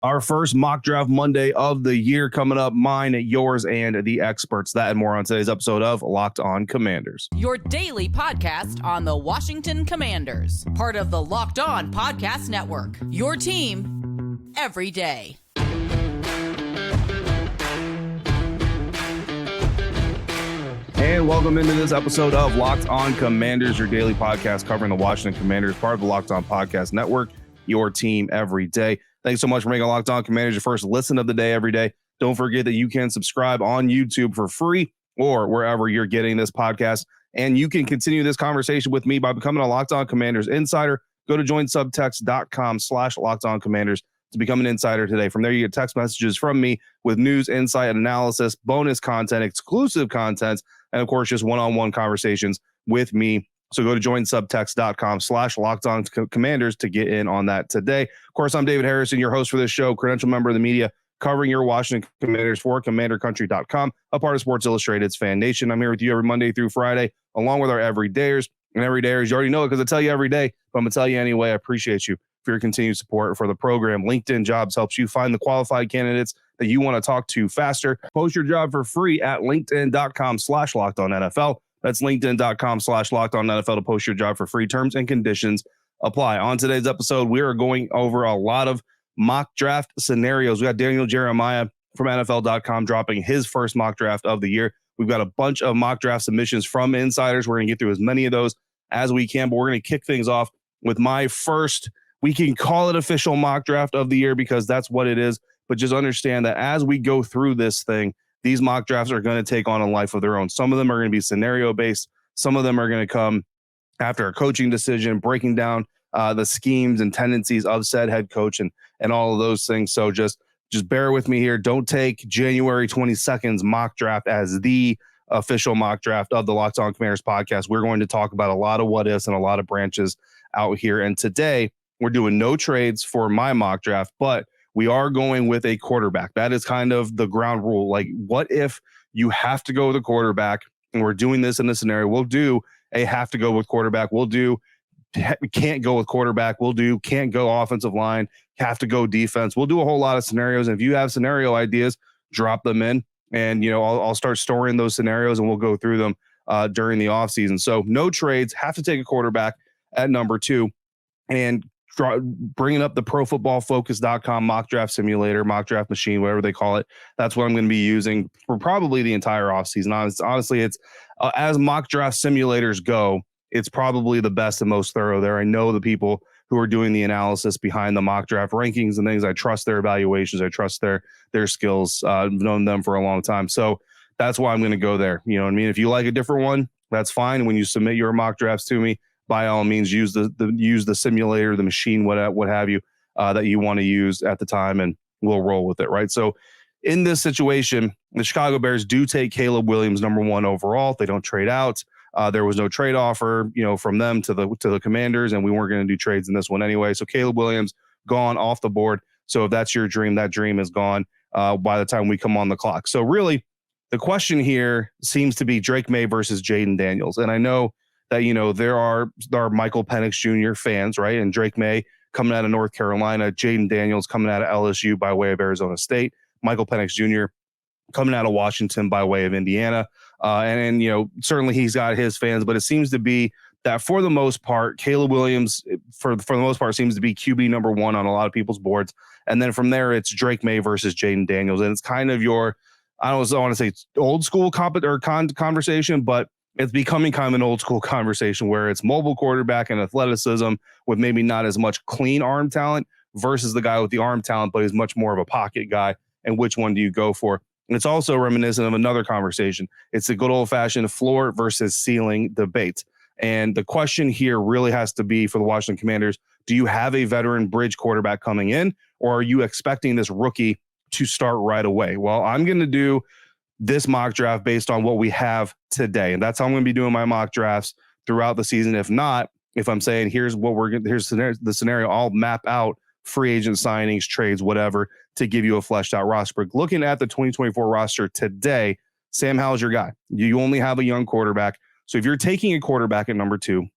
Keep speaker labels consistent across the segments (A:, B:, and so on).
A: Our first mock draft Monday of the year coming up, mine, yours, and the experts. That and more on today's episode of Locked On Commanders.
B: Your daily podcast on the Washington Commanders. Part of the Locked On Podcast Network. Your team every day.
A: And welcome into this episode of Locked On Commanders, your daily podcast covering the Washington Commanders, part of the Locked On Podcast Network, your team every day. Thanks so much for making Locked On Commanders your first listen of the day every day. Don't forget that you can subscribe on YouTube for free or wherever you're getting this podcast. And you can continue this conversation with me by becoming a Locked On Commanders insider. Go to joinsubtext.com/LockedOnCommanders to become an insider today. From there, you get text messages from me with news, insight, analysis, bonus content, exclusive content, and of course, just one-on-one conversations with me. So go to joinsubtext.com/LockedOnCommanders to get in on that today. Of course, I'm David Harrison, your host for this show, credential member of the media, covering your Washington Commanders for CommanderCountry.com, a part of Sports Illustrated's Fan Nation. I'm here with you every Monday through Friday, along with our everydayers. And everydayers, you already know it because I tell you every day, but I'm going to tell you anyway. I appreciate you for your continued support for the program. LinkedIn Jobs helps you find the qualified candidates that you want to talk to faster. Post your job for free at linkedin.com/LockedOnNFL. That's linkedin.com/LockedOnNFL to post your job for free. Terms and conditions apply. On today's episode, we are going over a lot of mock draft scenarios. We got Daniel Jeremiah from NFL.com dropping his first mock draft of the year. We've got a bunch of mock draft submissions from insiders. We're going to get through as many of those as we can, but we're going to kick things off with my first, we can call it official mock draft of the year because that's what it is. But just understand that as we go through this thing, these mock drafts are going to take on a life of their own. Some of them are going to be scenario-based. Some of them are going to come after a coaching decision, breaking down the schemes and tendencies of said head coach and all of those things. So just bear with me here. Don't take January 22nd's mock draft as the official mock draft of the Locked On Commanders podcast. We're going to talk about a lot of what-ifs and a lot of branches out here. And today, we're doing no trades for my mock draft, but we are going with a quarterback. That is kind of the ground rule. Like, what if you have to go with a quarterback? And we're doing this in a scenario. We'll do a have to go with quarterback. We'll do can't go with quarterback. We'll do can't go offensive line, have to go defense. We'll do a whole lot of scenarios. And if you have scenario ideas, drop them in. And, I'll start storing those scenarios and we'll go through them during the offseason. So no trades, have to take a quarterback at number 2. And bringing up the ProFootballFocus.com mock draft simulator, mock draft machine, whatever they call it. That's what I'm going to be using for probably the entire offseason. Honestly, it's as mock draft simulators go, it's probably the best and most thorough there. I know the people who are doing the analysis behind the mock draft rankings and things. I trust their evaluations. I trust their skills. I've known them for a long time. So that's why I'm going to go there. You know what I mean? If you like a different one, that's fine. When you submit your mock drafts to me, by all means, use the simulator, the machine, what have you, that you want to use at the time, and we'll roll with it, right? So in this situation, the Chicago Bears do take Caleb Williams number 1 overall. They don't trade out. There was no trade offer, from them to the Commanders, and we weren't going to do trades in this one anyway. So Caleb Williams gone off the board. So if that's your dream, that dream is gone by the time we come on the clock. So really, the question here seems to be Drake Maye versus Jayden Daniels, and I know that, there are Michael Penix Jr. fans, right? And Drake Maye coming out of North Carolina, Jayden Daniels coming out of LSU by way of Arizona State, Michael Penix Jr. coming out of Washington by way of Indiana. And certainly he's got his fans, but it seems to be that for the most part, Caleb Williams, for the most part, seems to be QB number 1 on a lot of people's boards. And then from there, it's Drake Maye versus Jayden Daniels. And it's kind of your, I don't want to say old school conversation, but it's becoming kind of an old school conversation where it's mobile quarterback and athleticism with maybe not as much clean arm talent versus the guy with the arm talent, but he's much more of a pocket guy. And which one do you go for? And it's also reminiscent of another conversation. It's a good old fashioned floor versus ceiling debate. And the question here really has to be for the Washington Commanders, do you have a veteran bridge quarterback coming in, or are you expecting this rookie to start right away? Well, I'm going to do this mock draft based on what we have today. And that's how I'm going to be doing my mock drafts throughout the season. If not, if I'm saying, here's the scenario, I'll map out free agent signings, trades, whatever, to give you a fleshed out roster. But looking at the 2024 roster today, Sam Howell's your guy. You only have a young quarterback. So if you're taking a quarterback at number 2,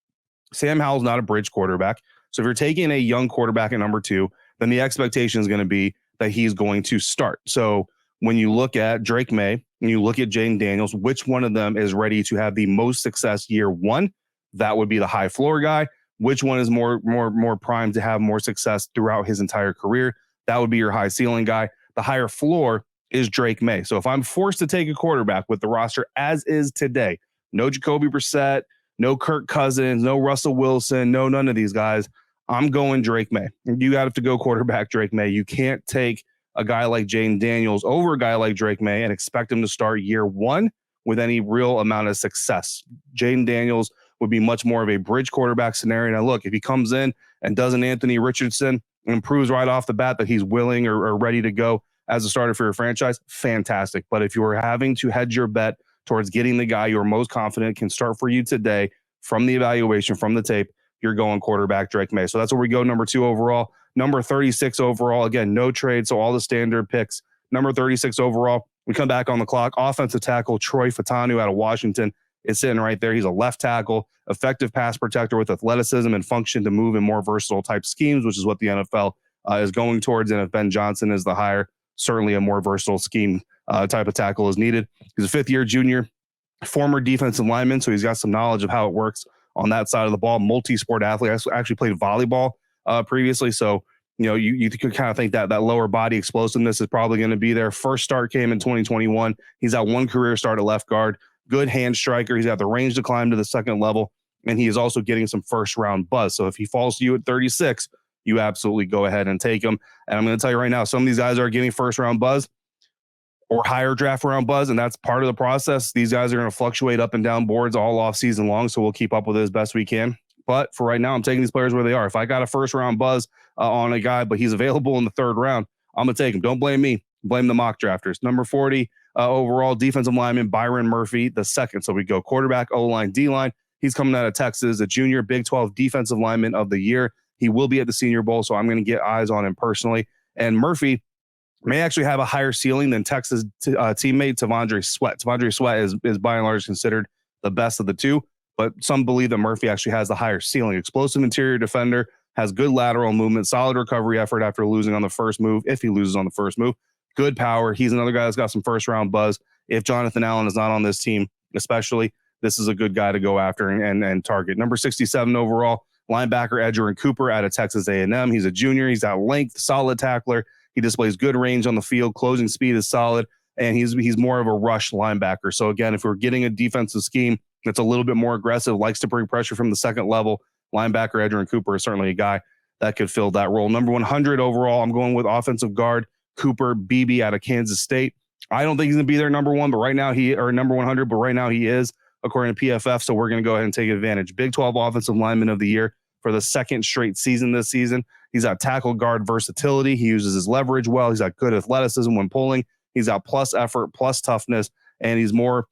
A: Sam Howell's not a bridge quarterback. So if you're taking a young quarterback at number 2, then the expectation is going to be that he's going to start. So when you look at Drake Maye and you look at Jayden Daniels, which one of them is ready to have the most success year one? That would be the high floor guy. Which one is more primed to have more success throughout his entire career? That would be your high ceiling guy. The higher floor is Drake Maye. So if I'm forced to take a quarterback with the roster as is today, no Jacoby Brissett, no Kirk Cousins, no Russell Wilson, no none of these guys, I'm going Drake Maye. You got to go quarterback Drake Maye. You can't take a guy like Jayden Daniels over a guy like Drake Maye and expect him to start year one with any real amount of success. Jayden Daniels would be much more of a bridge quarterback scenario. Now, look, if he comes in and does an Anthony Richardson and proves right off the bat that he's willing or ready to go as a starter for your franchise, fantastic. But if you are having to hedge your bet towards getting the guy you're most confident can start for you today from the evaluation, from the tape, you're going quarterback Drake Maye. So that's where we go, number 2 overall. Number 36 overall, again, no trade, so all the standard picks. Number 36 overall, we come back on the clock. Offensive tackle Troy Fautanu out of Washington is sitting right there. He's a left tackle, effective pass protector with athleticism and function to move in more versatile type schemes, which is what the NFL is going towards. And if Ben Johnson is the hire, certainly a more versatile scheme type of tackle is needed. He's a fifth-year junior, former defensive lineman, so he's got some knowledge of how it works on that side of the ball. Multi-sport athlete. I actually played volleyball previously, so you could kind of think that lower body explosiveness is probably going to be there. First start came in 2021. He's got one career start at left guard. Good hand striker. He's got the range to climb to the second level, and he is also getting some first-round buzz. So if he falls to you at 36, you absolutely go ahead and take him. And I'm going to tell you right now, some of these guys are getting first-round buzz or higher draft round buzz, and that's part of the process. These guys are going to fluctuate up and down boards all off season long, so we'll keep up with it as best we can. But for right now, I'm taking these players where they are. If I got a first-round buzz on a guy, but he's available in the third round, I'm going to take him. Don't blame me. Blame the mock drafters. Number 40 overall, defensive lineman Byron Murphy, the second. So we go quarterback, O-line, D-line. He's coming out of Texas, a junior Big 12 defensive lineman of the year. He will be at the Senior Bowl, so I'm going to get eyes on him personally. And Murphy may actually have a higher ceiling than Texas teammate T'Vondre Sweat. T'Vondre Sweat is by and large considered the best of the two, but some believe that Murphy actually has the higher ceiling. Explosive interior defender, has good lateral movement, solid recovery effort after losing on the first move, if he loses on the first move. Good power. He's another guy that's got some first-round buzz. If Jonathan Allen is not on this team, especially, this is a good guy to go after and target. Number 67 overall, linebacker Edgerrin Cooper out of Texas A&M. He's a junior. He's got length, solid tackler. He displays good range on the field. Closing speed is solid, and he's more of a rush linebacker. So, again, if we're getting a defensive scheme that's a little bit more aggressive, likes to bring pressure from the second level, linebacker Edgerrin Cooper is certainly a guy that could fill that role. Number 100 overall, I'm going with offensive guard Cooper Beebe out of Kansas State. I don't think he's going to be their number 100, but right now he is, according to PFF, so we're going to go ahead and take advantage. Big 12 offensive lineman of the year for the second straight season this season. He's got tackle guard versatility. He uses his leverage well. He's got good athleticism when pulling. He's got plus effort, plus toughness, and he's more,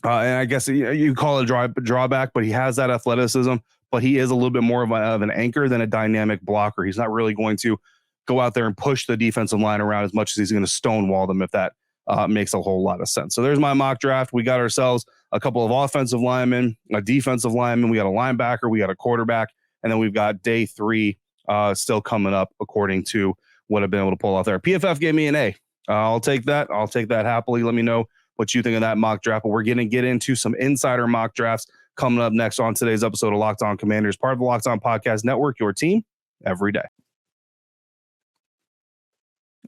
A: and I guess you call it a drawback, but he has that athleticism, but he is a little bit more of an anchor than a dynamic blocker. He's not really going to go out there and push the defensive line around as much as he's going to stonewall them, if that makes a whole lot of sense. So there's my mock draft. We got ourselves a couple of offensive linemen, a defensive lineman. We got a linebacker. We got a quarterback. And then we've got day 3 still coming up, according to what I've been able to pull off there. PFF gave me an A. I'll take that. I'll take that happily. Let me know what you think of that mock draft. But we're going to get into some insider mock drafts coming up next on today's episode of Locked On Commanders, part of the Locked On Podcast Network, your team every day.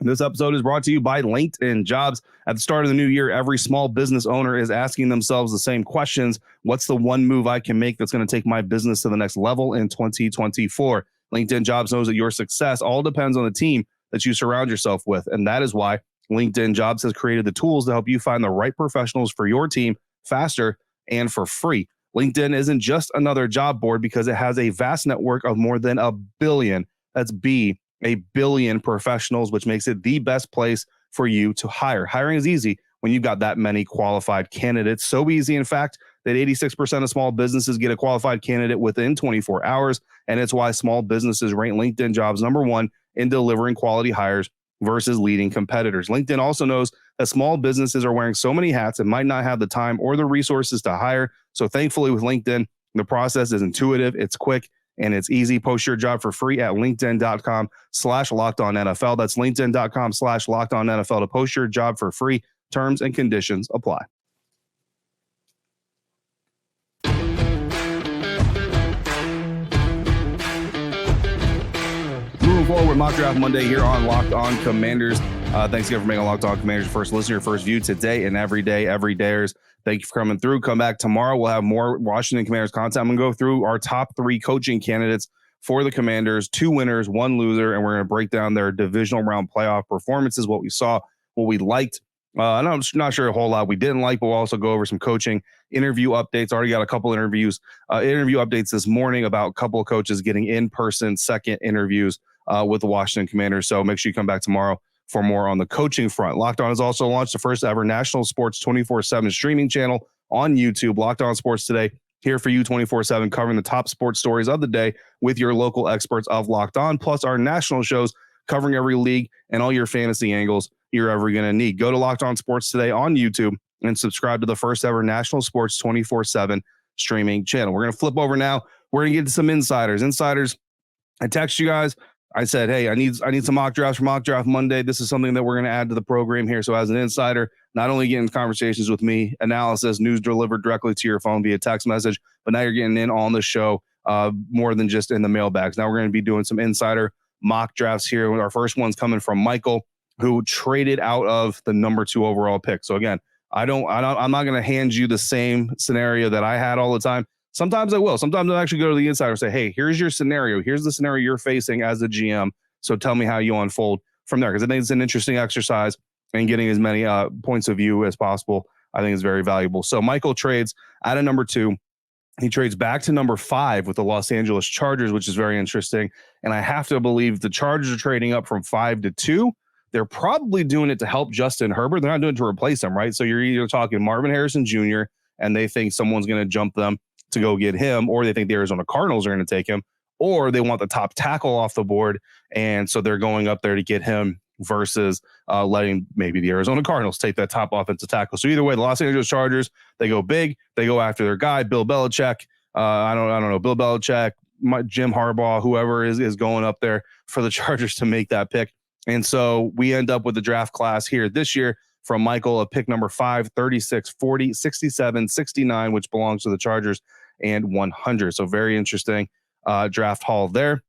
A: This episode is brought to you by LinkedIn Jobs. At the start of the new year, every small business owner is asking themselves the same questions. What's the one move I can make that's going to take my business to the next level in 2024? LinkedIn Jobs knows that your success all depends on the team that you surround yourself with. And that is why LinkedIn Jobs has created the tools to help you find the right professionals for your team faster and for free. LinkedIn isn't just another job board because it has a vast network of more than a billion. That's a billion professionals, which makes it the best place for you to hire. Hiring is easy when you've got that many qualified candidates. So easy, in fact, that 86% of small businesses get a qualified candidate within 24 hours. And it's why small businesses rank LinkedIn Jobs number 1 in delivering quality hires versus leading competitors. LinkedIn also knows that small businesses are wearing so many hats and might not have the time or the resources to hire. So thankfully with LinkedIn, the process is intuitive, it's quick, and it's easy. Post your job for free at linkedin.com/LockedOnNFL. That's linkedin.com/LockedOnNFL to post your job for free. Terms and conditions apply. Moving forward with Mock Draft Monday here on Locked On Commanders. Thanks again for making Locked On Commanders your first listener, your first view today and every day, every dayers. Thank you for coming through. Come back tomorrow. We'll have more Washington Commanders content. I'm going to go through our top 3 coaching candidates for the Commanders, 2 winners, 1 loser, and we're going to break down their divisional round playoff performances, what we saw, what we liked. And I'm not sure a whole lot we didn't like, but we'll also go over some coaching interview updates. Already got a couple interview updates this morning about a couple of coaches getting in-person second interviews with the Washington Commanders. So make sure you come back tomorrow for more on the coaching front. Locked On has also launched the first ever national sports 24/7 streaming channel on YouTube. Locked On Sports Today, here for you 24/7, covering the top sports stories of the day with your local experts of Locked On, plus our national shows covering every league and all your fantasy angles you're ever going to need. Go to Locked On Sports Today on YouTube and subscribe to the first ever national sports 24/7 streaming channel. We're going to flip over now. We're going to get to some insiders. I text you guys. I said, hey, I need some mock drafts for Mock Draft Monday. This is something that we're going to add to the program here. So as an insider, not only getting conversations with me, analysis, news delivered directly to your phone via text message, but now you're getting in on the show more than just in the mailbags. Now we're going to be doing some insider mock drafts here. Our first one's coming from Michael, who traded out of the number 2 overall pick. So again, I'm not going to hand you the same scenario that I had all the time. Sometimes I will. Sometimes I'll actually go to the insider and say, hey, here's your scenario. Here's the scenario you're facing as a GM. So tell me how you unfold from there. Because I think it's an interesting exercise, and getting as many points of view as possible, I think is very valuable. So Michael trades out of number 2. He trades back to number 5 with the Los Angeles Chargers, which is very interesting. And I have to believe the Chargers are trading up from 5 to 2. They're probably doing it to help Justin Herbert. They're not doing it to replace him, right? So you're either talking Marvin Harrison Jr., and they think someone's going to jump them to go get him, or they think the Arizona Cardinals are going to take him, or they want the top tackle off the board, and so they're going up there to get him versus letting maybe the Arizona Cardinals take that top offensive tackle. So either way, the Los Angeles Chargers, they go big, they go after their guy, Bill Belichick. I don't know, Bill Belichick, Jim Harbaugh, whoever is going up there for the Chargers to make that pick. And so we end up with the draft class here this year from Michael of pick number 5, 36, 40, 67, 69, which belongs to the Chargers, and 100. So very interesting draft haul there.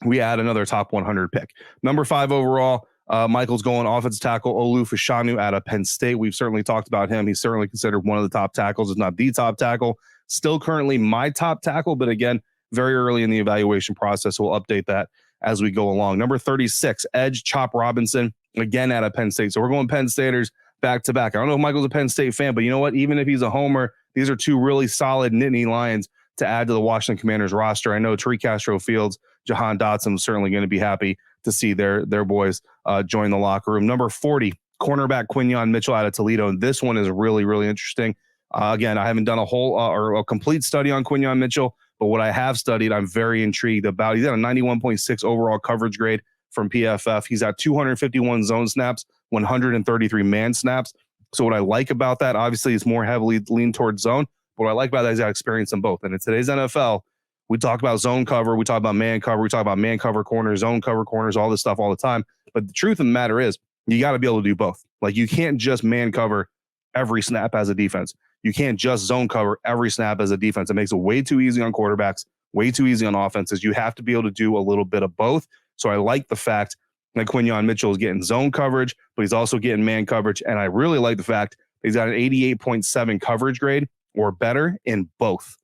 A: We add another top 100 pick. Number 5 overall, Michael's going offensive tackle Olu Fashanu out of Penn State. We've certainly talked about him. He's certainly considered one of the top tackles, if not the top tackle. Still currently my top tackle, but again, very early in the evaluation process. So we'll update that as we go along. Number 36, edge Chop Robinson, again out of Penn State. So we're going Penn Staters back to back. I don't know if Michael's a Penn State fan, but you know what? Even if he's a homer, these are 2 really solid Nittany Lions to add to the Washington Commanders roster. I know Tree Castro Fields, Jahan Dotson was certainly going to be happy to see their boys join the locker room. Number 40, cornerback Quinyon Mitchell out of Toledo. And this one is really, really interesting. Again, I haven't done a whole or a complete study on Quinyon Mitchell, but what I have studied, I'm very intrigued about. He's got a 91.6 overall coverage grade from PFF. He's at 251 zone snaps, 133 man snaps. So what I like about that, obviously, is more heavily leaned towards zone. But what I like about that is I experience in both. And in today's NFL, we talk about zone cover, we talk about man cover, we talk about man cover corners, zone cover corners, all this stuff all the time. But the truth of the matter is, you got to be able to do both. Like, you can't just man cover every snap as a defense. You can't just zone cover every snap as a defense. It makes it way too easy on quarterbacks, way too easy on offenses. You have to be able to do a little bit of both. So I like the fact that Quinyon Mitchell is getting zone coverage, but he's also getting man coverage. And I really like the fact that he's got an 88.7 coverage grade or better in both.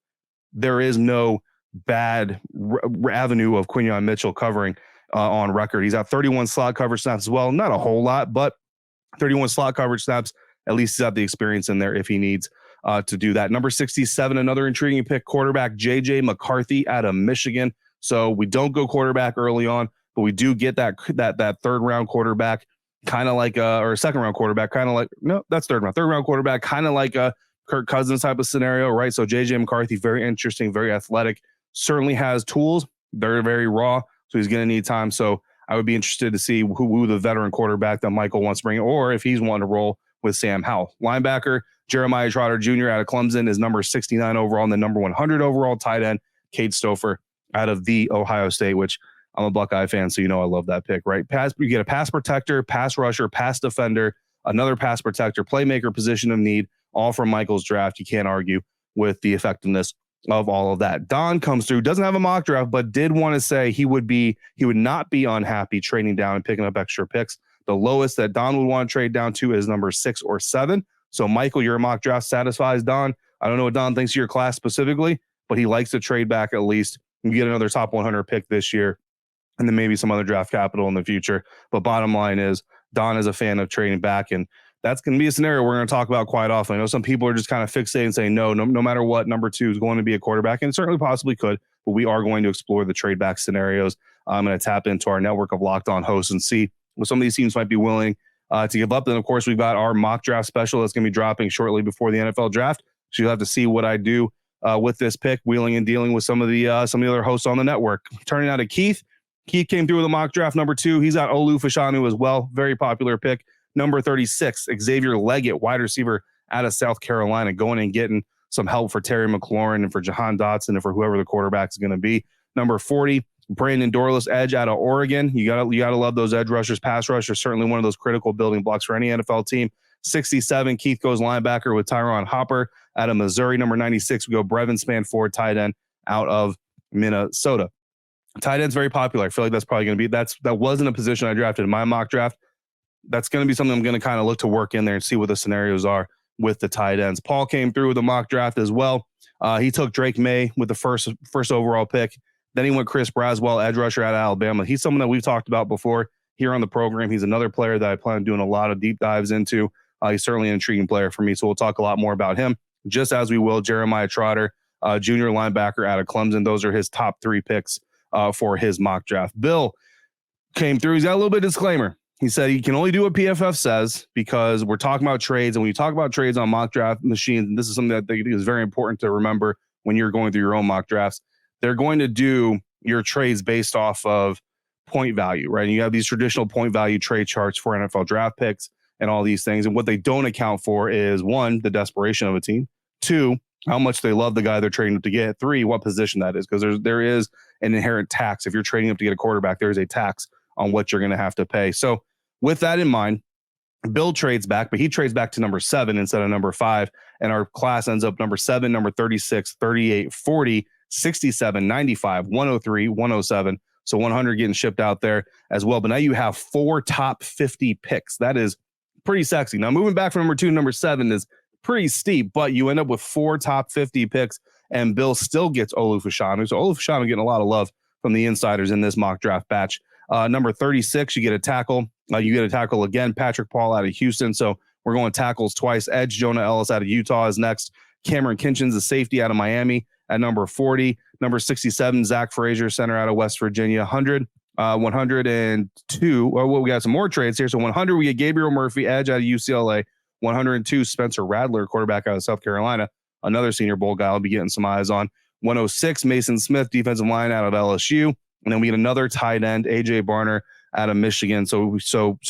A: There is no bad avenue of Quinyon Mitchell covering on record. He's at 31 slot coverage snaps as well. Not a whole lot, but 31 slot coverage snaps. At least he's got the experience in there if he needs to do that. Number 67, another intriguing pick, quarterback JJ McCarthy out of Michigan. So we don't go quarterback early on, but we do get that third round quarterback, kind of like or a second round quarterback, kind of like, no, that's third round quarterback, kind of like a Kirk Cousins type of scenario, right? So JJ McCarthy, very interesting, very athletic, certainly has tools. They're very raw, so he's going to need time. So I would be interested to see who the veteran quarterback that Michael wants to bring, or if he's wanting to roll with Sam Howell. Linebacker Jeremiah Trotter Jr. out of Clemson is number 69 overall and the number 100 overall. Tight end Cade Stouffer out of the Ohio State, which I'm a Buckeye fan, so I love that pick, right? You get a pass protector, pass rusher, pass defender, another pass protector, playmaker, position of need, all from Michael's draft. You can't argue with the effectiveness of all of that. Don comes through, doesn't have a mock draft, but did want to say he would not be unhappy trading down and picking up extra picks. The lowest that Don would want to trade down to is number 6 or 7. So Michael, your mock draft satisfies Don. I don't know what Don thinks of your class specifically, but he likes to trade back at least and get another top 100 pick this year, and then maybe some other draft capital in the future. But bottom line is Don is a fan of trading back, and that's going to be a scenario we're going to talk about quite often. I know some people are just kind of fixated and saying, no matter what, number 2 is going to be a quarterback, and it certainly possibly could, but we are going to explore the trade back scenarios. I'm going to tap into our network of Locked On hosts and see what some of these teams might be willing to give up. Then, of course, we've got our mock draft special that's going to be dropping shortly before the NFL draft. So you'll have to see what I do with this pick, wheeling and dealing with some of the other hosts on the network. Turning out to Keith. Keith came through with a mock draft number 2. He's got Olu Fashanu as well. Very popular pick. Number 36, Xavier Leggett, wide receiver out of South Carolina, going and getting some help for Terry McLaurin and for Jahan Dotson and for whoever the quarterback is going to be. Number 40, Brandon Dorlus, edge out of Oregon. You gotta love those edge rushers, pass rushers, certainly one of those critical building blocks for any NFL team. 67, Keith goes linebacker with Tyron Hopper out of Missouri. Number 96, we go Brevin Spanford, tight end out of Minnesota. Tight end's very popular. I feel like that's probably going to be, that wasn't a position I drafted in my mock draft. That's going to be something I'm going to kind of look to work in there and see what the scenarios are with the tight ends. Paul came through with a mock draft as well. He took Drake Maye with the first overall pick. Then he went Chris Braswell, edge rusher out of Alabama. He's someone that we've talked about before here on the program. He's another player that I plan on doing a lot of deep dives into. He's certainly an intriguing player for me, so we'll talk a lot more about him, just as we will Jeremiah Trotter, junior linebacker out of Clemson. Those are his top 3 picks for his mock draft. Bill came through. He's got a little bit of disclaimer. He said he can only do what PFF says because we're talking about trades. And when you talk about trades on mock draft machines, and this is something that I think is very important to remember when you're going through your own mock drafts, they're going to do your trades based off of point value, right? And you have these traditional point value trade charts for NFL draft picks and all these things. And what they don't account for is 1, the desperation of a team, 2, how much they love the guy they're trading up to get, 3, what position that is, because there is an inherent tax. If you're trading up to get a quarterback, there is a tax on what you're going to have to pay. So with that in mind, Bill trades back, but he trades back to number 7 instead of number 5. And our class ends up number 7, number 36, 38, 40, 67, 95, 103, 107. So 100 getting shipped out there as well. But now you have 4 top 50 picks. That is pretty sexy. Now moving back from number 2 to number 7 is pretty steep, but you end up with 4 top 50 picks, and Bill still gets Olu Fashanu. So Olu Fashanu getting a lot of love from the insiders in this mock draft batch. Number 36, you get a tackle. You get a tackle again, Patrick Paul out of Houston. So we're going tackles twice. Edge, Jonah Ellis out of Utah is next. Cameron Kinchins, a safety out of Miami at number 40. Number 67, Zach Frazier, center out of West Virginia. 100, 102. Well, we got some more trades here. So 100, we get Gabriel Murphy, edge out of UCLA. 102, Spencer Radler, quarterback out of South Carolina. Another Senior Bowl guy I'll be getting some eyes on. 106, Mason Smith, defensive line out of LSU. And then we get another tight end, AJ Barner out of Michigan. So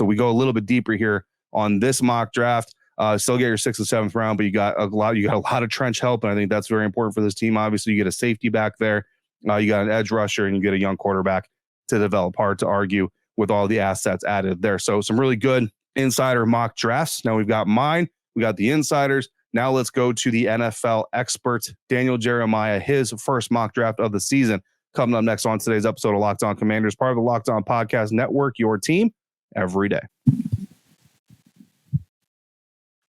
A: we go a little bit deeper here on this mock draft. Still get your 6th and 7th round, but you got a lot of trench help, and I think that's very important for this team. Obviously, you get a safety back there, you got an edge rusher, and you get a young quarterback to develop. Hard to argue with all the assets added there. So some really good insider mock drafts. Now we've got mine, we got the insiders. Now let's go to the NFL expert, Daniel Jeremiah, his first mock draft of the season. Coming up next on today's episode of Locked On Commanders, part of the Locked On Podcast Network, your team every day.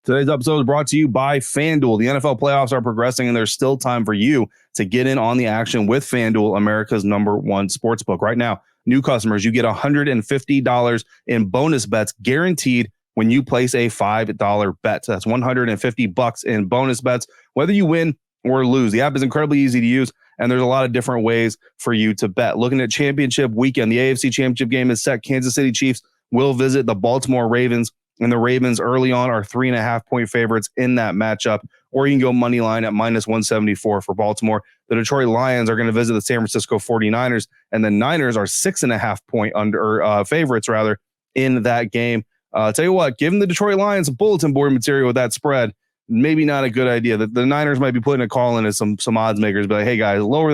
A: Today's episode is brought to you by FanDuel. The NFL playoffs are progressing, and there's still time for you to get in on the action with FanDuel, America's #1 sportsbook. Right now, new customers, you get $150 in bonus bets guaranteed when you place a $5 bet. So that's $150 in bonus bets, whether you win or lose. The app is incredibly easy to use, and there's a lot of different ways for you to bet. Looking at championship weekend, the AFC Championship game is set. Kansas City Chiefs will visit the Baltimore Ravens, and the Ravens early on are 3.5-point favorites in that matchup. Or you can go money line at -174 for Baltimore. The Detroit Lions are going to visit the San Francisco 49ers, and the Niners are 6.5-point favorites in that game. Tell you what, giving the Detroit Lions bulletin board material with that spread, maybe not a good idea. The Niners might be putting a call in as some odds makers, but like, hey guys, lower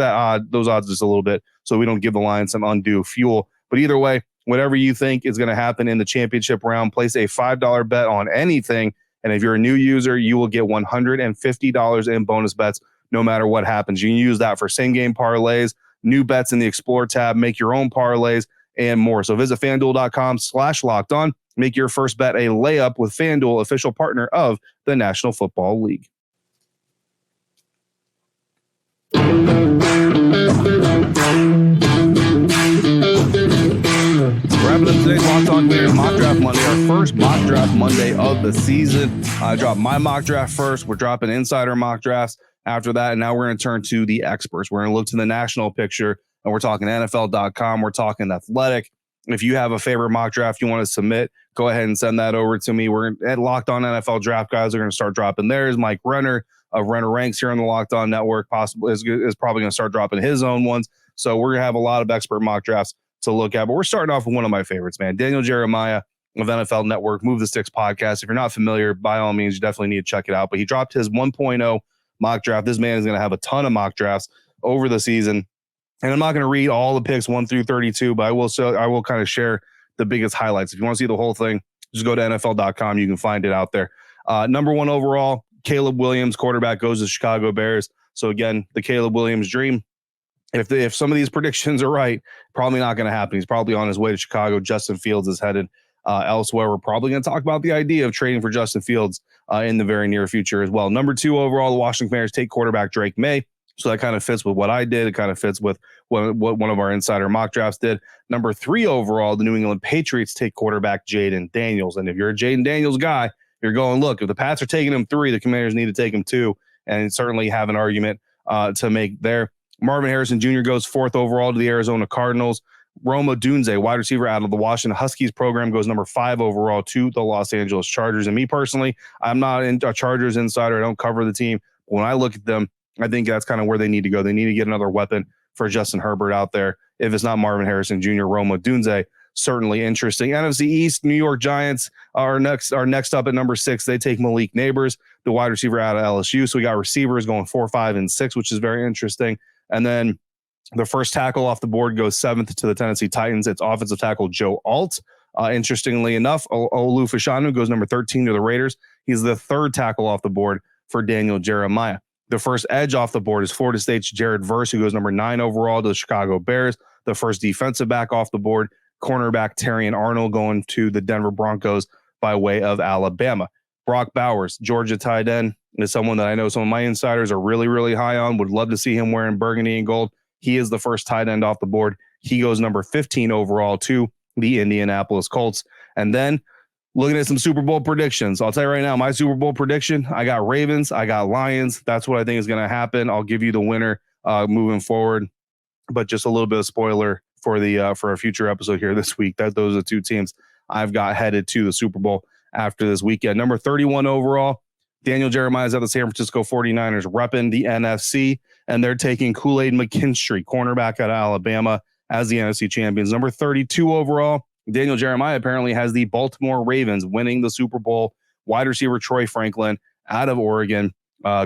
A: those odds just a little bit so we don't give the Lions some undue fuel. But either way, whatever you think is going to happen in the championship round, place a $5 bet on anything. And if you're a new user, you will get $150 in bonus bets no matter what happens. You can use that for same game parlays, new bets in the Explore tab, make your own parlays, and more. So visit FanDuel.com/lockedon. Make your first bet a layup with FanDuel, official partner of the National Football League. Wrapping up today's Locked On Commanders Mock Draft Monday, our first Mock Draft Monday of the season. I dropped my mock draft first. We're dropping insider mock drafts after that, and now we're going to turn to the experts. We're going to look to the national picture, and we're talking NFL.com. We're talking Athletic. If you have a favorite mock draft you want to submit, go ahead and send that over to me. We're at Locked On NFL Draft Guys. Are going to start dropping theirs. Mike Renner of Renner Ranks here on the Locked On Network possibly is probably going to start dropping his own ones. So we're going to have a lot of expert mock drafts to look at. But we're starting off with one of my favorites, man. Daniel Jeremiah of NFL Network, Move the Sticks podcast. If you're not familiar, by all means, you definitely need to check it out. But he dropped his 1.0 mock draft. This man is going to have a ton of mock drafts over the season. And I'm not going to read all the picks 1 through 32, but I will kind of share the biggest highlights. If you want to see the whole thing, just go to NFL.com. You can find it out there. Number 1 overall, Caleb Williams, quarterback, goes to Chicago Bears. So again, the Caleb Williams dream. If some of these predictions are right, probably not going to happen. He's probably on his way to Chicago. Justin Fields is headed elsewhere. We're probably going to talk about the idea of trading for Justin Fields in the very near future as well. Number 2 overall, the Washington Commanders take quarterback Drake Maye. So that kind of fits with what I did. It kind of fits with what one of our insider mock drafts did. Number 3 overall, the New England Patriots take quarterback Jayden Daniels. And if you're a Jayden Daniels guy, you're going, look, if the Pats are taking him 3, the Commanders need to take him 2, and certainly have an argument to make there. Marvin Harrison Jr. goes 4th overall to the Arizona Cardinals. Rome Odunze, wide receiver out of the Washington Huskies program, goes number 5 overall to the Los Angeles Chargers. And me personally, I'm not a Chargers insider. I don't cover the team. But when I look at them, I think that's kind of where they need to go. They need to get another weapon for Justin Herbert out there. If it's not Marvin Harrison Jr., Rome Odunze, certainly interesting. NFC East, New York Giants are next up at number 6. They take Malik Neighbors, the wide receiver out of LSU. So we got receivers going 4, 5, and 6, which is very interesting. And then the first tackle off the board goes 7th to the Tennessee Titans. It's offensive tackle Joe Alt. Interestingly enough, Olu Fashanu goes number 13 to the Raiders. He's the 3rd tackle off the board for Daniel Jeremiah. The first edge off the board is Florida State's Jared Verse, who goes number 9 overall to the Chicago Bears. The first defensive back off the board, cornerback Terrion Arnold, going to the Denver Broncos by way of Alabama. Brock Bowers, Georgia tight end, is someone that I know some of my insiders are really, really high on. Would love to see him wearing burgundy and gold. He is the first tight end off the board. He goes number 15 overall to the Indianapolis Colts. And then looking at some Super Bowl predictions, I'll tell you right now, my Super Bowl prediction, I got Ravens, I got Lions. That's what I think is going to happen. I'll give you the winner moving forward. But just a little bit of spoiler for a future episode here this week. Those are the 2 teams I've got headed to the Super Bowl after this weekend. Number 31 overall, Daniel Jeremiah is at the San Francisco 49ers, repping the NFC, and they're taking Kool-Aid McKinstry, cornerback out of Alabama, as the NFC champions. Number 32 overall, Daniel Jeremiah apparently has the Baltimore Ravens winning the Super Bowl. Wide receiver Troy Franklin out of Oregon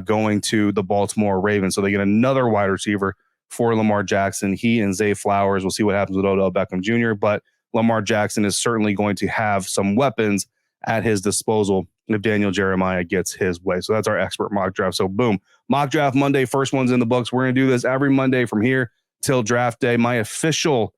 A: going to the Baltimore Ravens. So they get another wide receiver for Lamar Jackson. He and Zay Flowers. We'll see what happens with Odell Beckham Jr., but Lamar Jackson is certainly going to have some weapons at his disposal if Daniel Jeremiah gets his way. So that's our expert mock draft. So boom, mock draft Monday, first one's in the books. We're going to do this every Monday from here till draft day. My official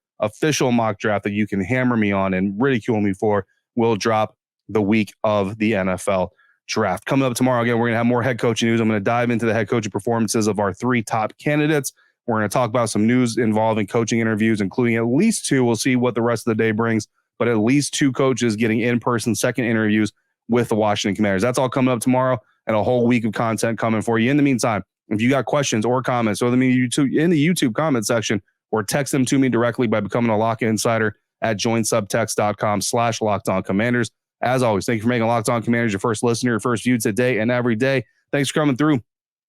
A: mock draft that you can hammer me on and ridicule me for will drop the week of the NFL draft. Coming up tomorrow, again, we're going to have more head coaching news. I'm going to dive into the head coaching performances of our 3 top candidates. We're going to talk about some news involving coaching interviews, including at least 2. We'll see what the rest of the day brings, but at least 2 coaches getting in-person second interviews with the Washington Commanders. That's all coming up tomorrow, and a whole week of content coming for you. In the meantime, if you got questions or comments, in the YouTube comment section, or text them to me directly by becoming a Lock Insider at joinsubtext.com/LockedOnCommanders. As always, thank you for making Locked On Commanders your first listener, your first view today and every day. Thanks for coming through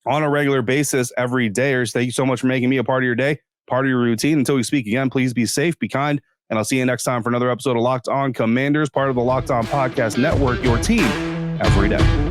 A: on a regular basis every day. Thank you so much for making me a part of your day, part of your routine. Until we speak again, please be safe, be kind, and I'll see you next time for another episode of Locked On Commanders, part of the Locked On Podcast Network, your team every day.